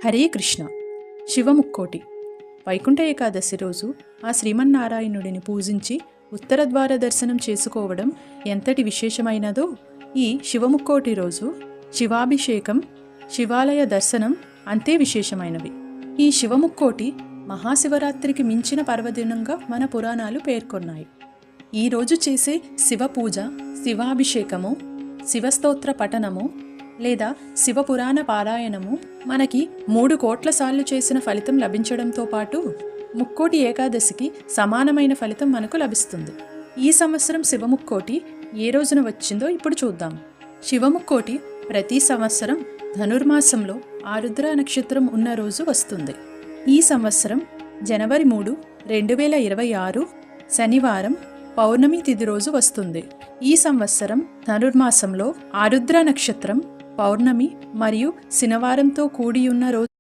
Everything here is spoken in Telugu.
హరే కృష్ణ. శివముక్కోటి వైకుంఠ ఏకాదశి రోజు ఆ శ్రీమన్నారాయణుడిని పూజించి ఉత్తర ద్వార దర్శనం చేసుకోవడం ఎంతటి విశేషమైనదో, ఈ శివముక్కోటి రోజు శివాభిషేకం, శివాలయ దర్శనం అంతే విశేషమైనవి. ఈ శివముక్కోటి మహాశివరాత్రికి మించిన పర్వదినంగా మన పురాణాలు పేర్కొన్నాయి. ఈరోజు చేసే శివ పూజ, శివాభిషేకము, శివస్తోత్ర పఠనము లేదా శివపురాణ పారాయణము మనకి 3 కోట్ల సార్లు చేసిన ఫలితం లభించడంతో పాటు ముక్కోటి ఏకాదశికి సమానమైన ఫలితం మనకు లభిస్తుంది. ఈ సంవత్సరం శివముక్కోటి ఏ రోజున వచ్చిందో ఇప్పుడు చూద్దాం. శివముక్కోటి ప్రతి సంవత్సరం ధనుర్మాసంలో ఆరుద్ర నక్షత్రం ఉన్న రోజు వస్తుంది. ఈ సంవత్సరం జనవరి 3, 2026 శనివారం పౌర్ణమి తిథి రోజు వస్తుంది. ఈ సంవత్సరం ధనుర్మాసంలో ఆరుద్ర నక్షత్రం, పౌర్ణమి మరియు శనివారంతో కూడి ఉన్న రోజు